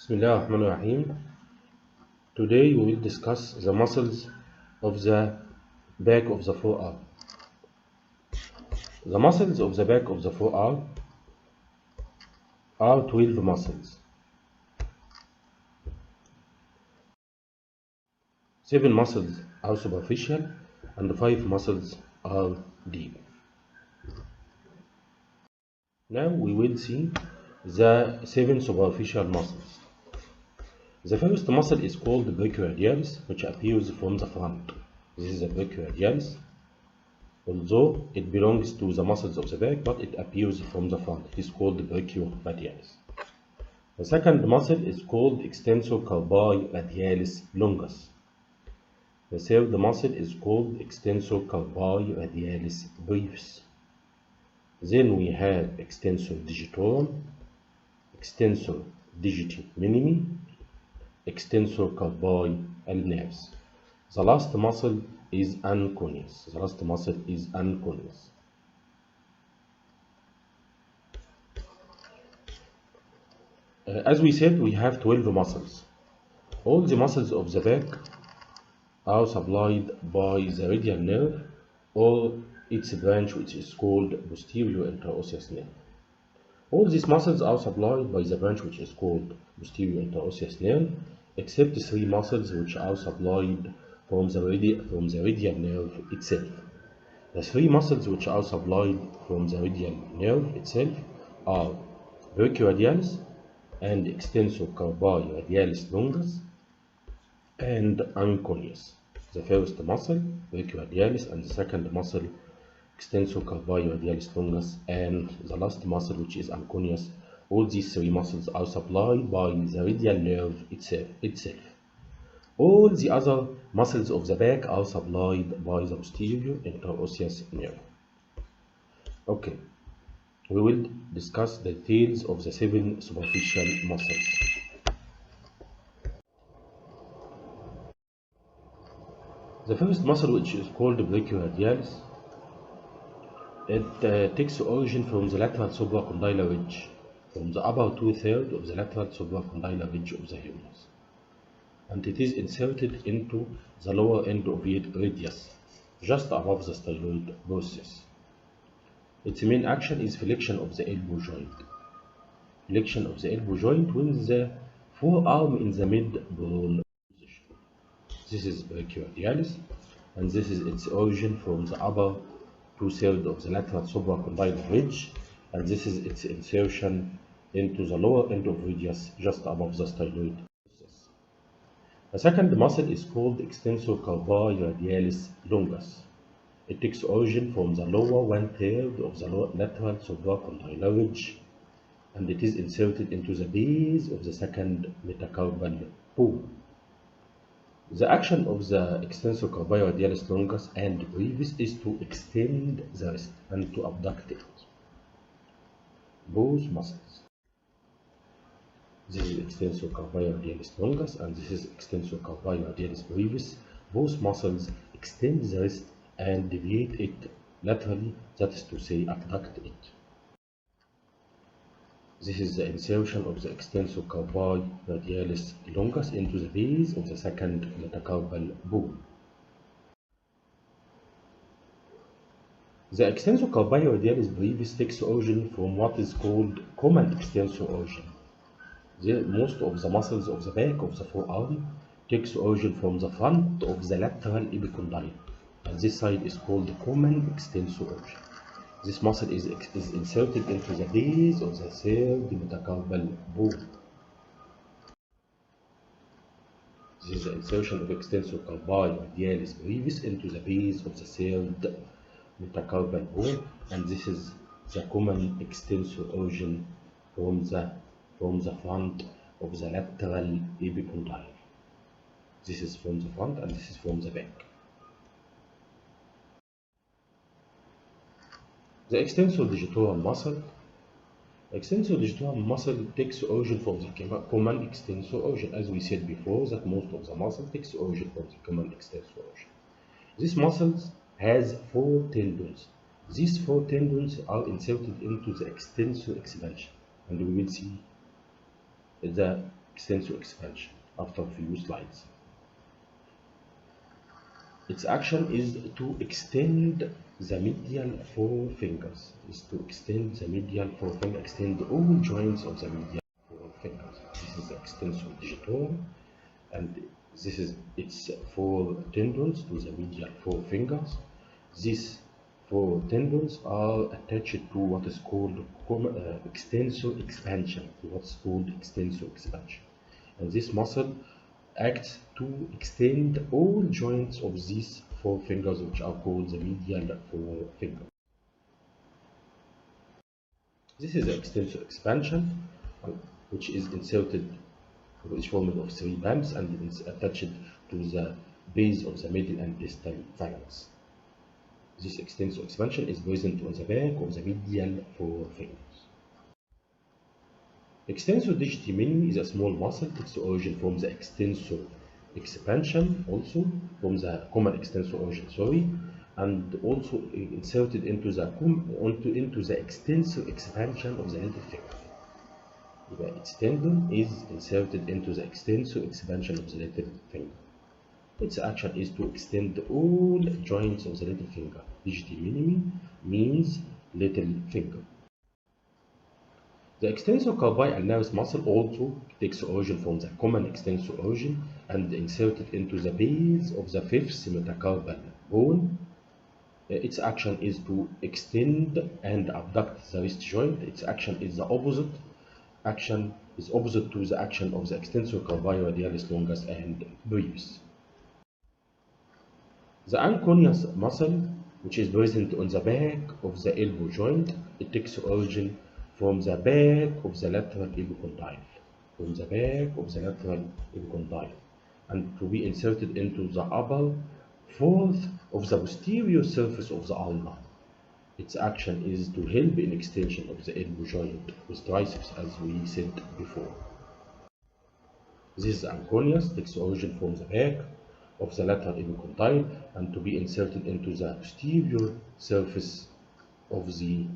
Bismillahirrahmanirrahim. Today we will discuss the muscles of the back of the forearm. The muscles of the back of the forearm are 12 muscles. 7 muscles are superficial and 5 muscles are deep. Now we will see the 7 superficial muscles. The first muscle is called brachioradialis, which appears from the front. This is the brachioradialis. Although it belongs to the muscles of the back, but it appears from the front. It is called brachioradialis. The second muscle is called Extensor Polycyst longus. The third muscle is called Extensor Polycyst brevis. Then we have Extensor digitorum, Extensor digiti minimi, Extensor nerves. The last muscle is Anaconda. As we said, we have 12 muscles. All the muscles of the back are supplied by the radial nerve or its branch, which is called posterior interosseous nerve. All these muscles are supplied by the branch which is called posterior interosseous nerve, except 3 muscles which are supplied from the radial nerve itself. The 3 muscles which are supplied from the radial nerve itself are brachioradialis and Extensor Polycyst longus and Anaconda. The first muscle, brachioradialis, and the second muscle, Extensor Polycyst longus, and the last muscle, which is Anaconda. All these 3 muscles are supplied by the radial nerve itself. All the other muscles of the back are supplied by the posterior interosseous nerve. Okay, we will discuss the details of the 7 superficial muscles. The first muscle, which is called brachioradialis, it takes origin from the lateral supracondylar ridge, from the upper 2/3 of the lateral supracondylar ridge of the humerus, and it is inserted into the lower end of the radius, just above the styloid process. Its main action is flexion of the elbow joint. Flexion of the elbow joint with the forearm in the mid-bone position. This is brachioradialis, and this is its origin from the upper 2/3 of the lateral supracondylar ridge, and this is its insertion into the lower end of radius just above the styloid process. The second muscle is called Extensor Polycyst longus. It takes origin from the lower 1/3 of the lateral supracondylar ridge, and it is inserted into the base of the second metacarpal bone. The action of the Extensor Polycyst longus and brevis is to extend the wrist and to abduct it. Both muscles. This is Extensor Polycyst longus and this is Extensor Polycyst brevis. Both muscles extend the wrist and deviate it laterally, that is to say, abduct it. This is the insertion of the Extensor Polycyst longus into the base of the second metacarpal bone. The Extensor Polycyst brevis takes origin from what is called common extensor origin. Most of the muscles of the back of the forearm takes origin from the front of the lateral epicondyle, and this side is called common extensor origin. This muscle is inserted into the base of the third metacarpal bone. This is the insertion of Extensor Polycyst brevis into the base of the third metacarpal bone, and this is the common extensor origin from the front of the lateral epicondyle. This is from the front and this is from the back. The Extensor digitorum muscle. Extensor digitorum muscle takes origin from the common extensor origin, as we said before that most of the muscle takes origin from the common extensor origin. This muscle has 4 tendons. These 4 tendons are inserted into the extensor expansion, and we will see the extensor expansion after a few slides. Its action is to extend the medial forefingers. Extend all joints of the medial forefingers. This is the extensor digitorum, and this is its four tendons to the medial forefingers. These four tendons are attached to what is called extensor expansion. And this muscle acts to extend all joints of these four fingers, which are called the medial forefinger. This is the extensor expansion, which is formed of three bands and is attached to the base of the middle and distal phalanx. This extensor expansion is present on the back of the medial forefingers. Extensor digiti minimi is a small muscle. Its origin from the extensor expansion, also from the common extensor origin, and also inserted into the extensor expansion of the little finger. Its tendon is inserted into the extensor expansion of the little finger. Its action is to extend all joints of the little finger. Digiti minimi means little finger. The extensor carpi ulnaris muscle also takes origin from the common extensor origin and inserted into the base of the fifth metacarpal bone. Its action is to extend and abduct the wrist joint. Its action is opposite to the action of the extensor brachioradialis longus and brevis. The Anaconda muscle, which is present on the back of the elbow joint, it takes origin from the back of the lateral epicondyle, and to be inserted into the upper fourth of the posterior surface of the ulna. Its action is to help in extension of the elbow joint with triceps, as we said before. This Anaconda takes origin from the back of the lateral epicondyle and to be inserted into the posterior surface of the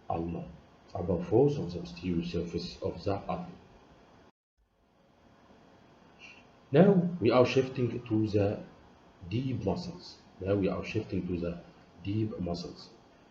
ulna. Upper fourth of the posterior surface of the ulna. Now we are shifting to the deep muscles.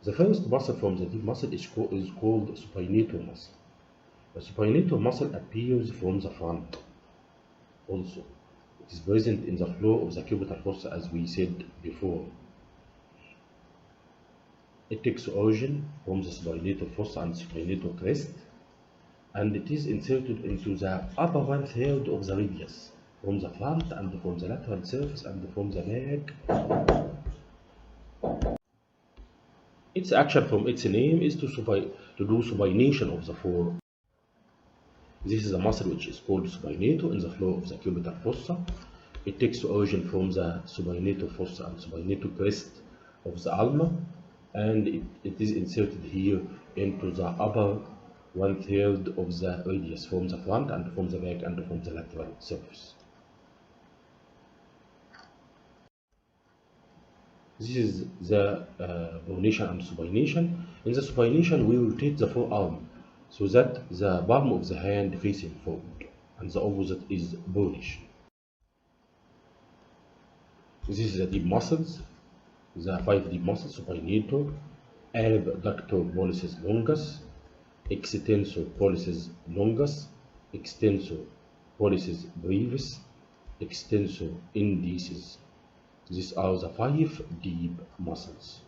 The first muscle from the deep muscle is called supinator muscle. The supinator muscle appears from the front. Also, it is present in the floor of the cubital fossa, as we said before. It takes origin from the supinator fossa and supinator crest, and it is inserted into the upper 1/3 of the radius, from the front and from the lateral surface and from the back. Its action from its name is to do supination of the forearm. This is a muscle which is called supinator in the floor of the cubital fossa. It takes origin from the supinator fossa and supinator crest of the ulna, and it is inserted here into the upper 1/3 of the radius, from the front and from the back and from the lateral surface. This is the pronation and supination. In the supination, we rotate the forearm so that the palm of the hand facing forward, and the opposite is pronation. This is the deep muscles, the 5 deep muscles: supinator, abductor pollicis longus, extensor pollicis longus, extensor pollicis brevis, extensor indices. These are the 5 deep muscles.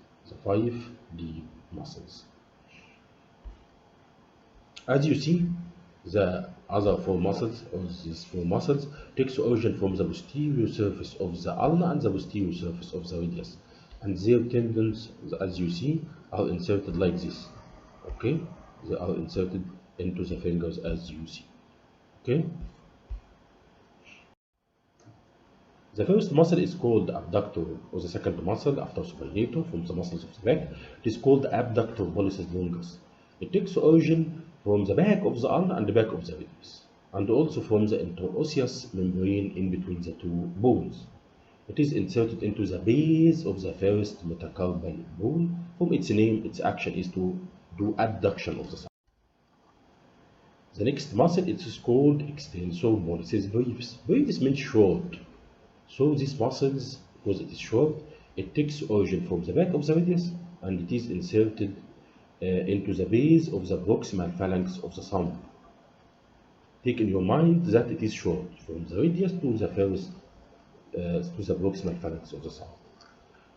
As you see, the other 4 muscles, or these 4 muscles, takes origin from the posterior surface of the ulna and the posterior surface of the radius, and their tendons, as you see, are inserted like this. Okay, they are inserted into the fingers, as you see. Okay. The first muscle is called abductor, or the second muscle after supinator from the muscles of the back. It is called abductor pollicis longus. It takes origin from the back of the ulna and the back of the radius, and also from the interosseous membrane in between the 2 bones. It is inserted into the base of the first metacarpal bone. From its name, its action is to do abduction of the spine. The next muscle, it is called extensor pollicis brevis. Brevis means short. So these muscles, because it is short, it takes origin from the back of the radius and it is inserted into the base of the proximal phalanx of the thumb. Take in your mind that it is short from the radius to the first to the proximal phalanx of the thumb.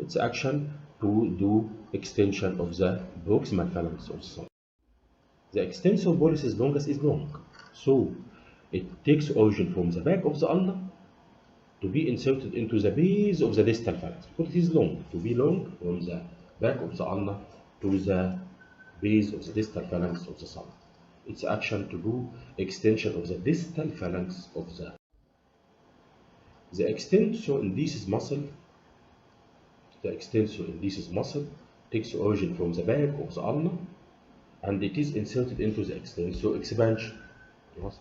Its action to do extension of the proximal phalanx of the thumb. The extensor pollicis longus is long, so it takes origin from the back of the ulna to be inserted into the base of the distal phalanx, because it is long, to be long from the back of the ulna to the base of the distal phalanx of the thumb. Its action to do extension of the distal phalanx of the extensor indicis muscle. The extensor indicis muscle takes origin from the back of the ulna and it is inserted into the extensor expansion. Yes.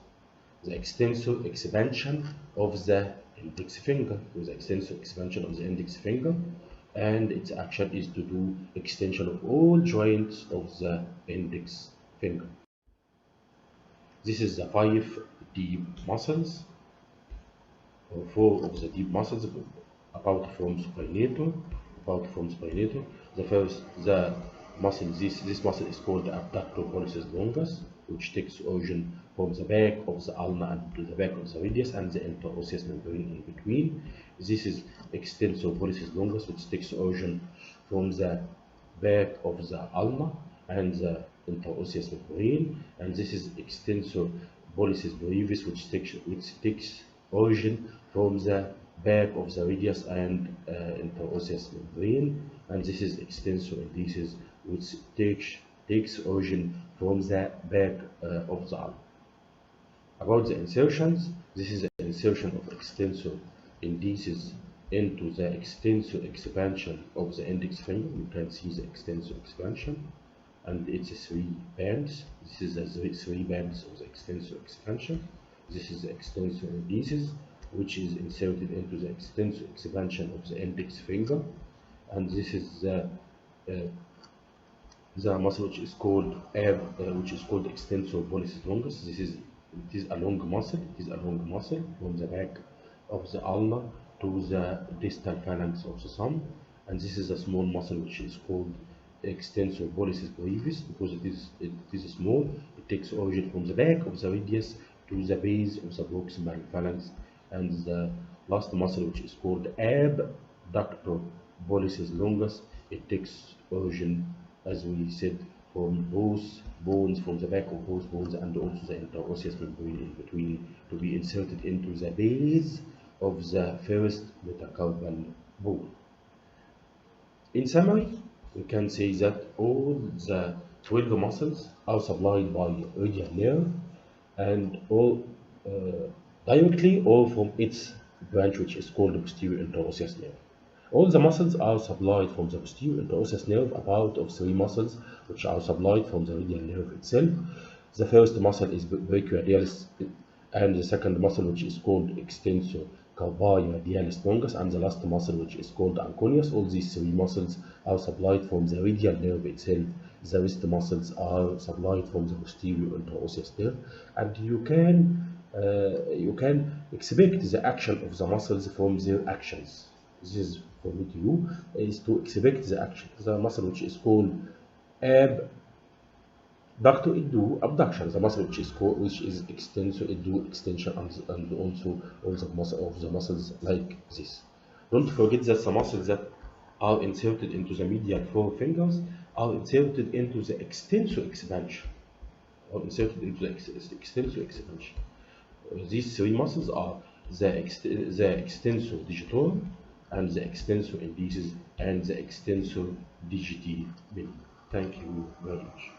The extensor expansion of the index finger, with the extensor expansion of the index finger, and its action is to do extension of all joints of the index finger. This is the 5 deep muscles, or 4 of the deep muscles, apart from supinator. The first, the muscle, this muscle is called the abductor pollicis longus, which takes origin from the back of the ulna and to the back of the radius and the interosseous membrane in between. This is extensor pollicis longus, which takes origin from the back of the ulna and the interosseous membrane, and this is extensor pollicis brevis, which takes origin from the back of the radius and interosseous membrane, and this is extensor indicis, which takes origin from the back of the arm. About the insertions, this is an insertion of extensor indicis into the extensor expansion of the index finger. You can see the extensor expansion, and it's 3 bands. This is the 3 bands of the extensor expansion. This is the extensor indicis, which is inserted into the extensor expansion of the index finger, and this is the muscle which is called extensor pollicis longus. It is a long muscle. It is a long muscle from the back of the ulna to the distal phalanx of the thumb, and this is a small muscle which is called extensor pollicis brevis, because it is small. It takes origin from the back of the radius to the base of the proximal phalanx, and the last muscle, which is called abductor pollicis longus, it takes origin, as we said, from both bones, from the back of both bones, and also the interosseous membrane in between, to be inserted into the base of the first metacarpal bone. In summary, we can say that all the 12 muscles are supplied by radial nerve, and all directly or from its branch, which is called the posterior interosseous nerve. All the muscles are supplied from the posterior interosseous nerve, about of 3 muscles which are supplied from the radial nerve itself. The first muscle is brachioradialis, and the second muscle, which is called extensor radialis longus, and the last muscle, which is called anconeus. All these 3 muscles are supplied from the radial nerve itself. The rest muscles are supplied from the posterior interosseous nerve, and you can expect the action of the muscles from their actions. This is for me to you, is to expect the action. The muscle which is called abductor, it do abduction. The muscle which is extensor, it do extension, and also all the muscles like this. Don't forget that the muscles that are inserted into the medial 4 fingers are inserted into the extensor expansion. These 3 muscles are the extensor digitorum, and the extensor indicis, and the extensor digiti minimi. Thank you very much.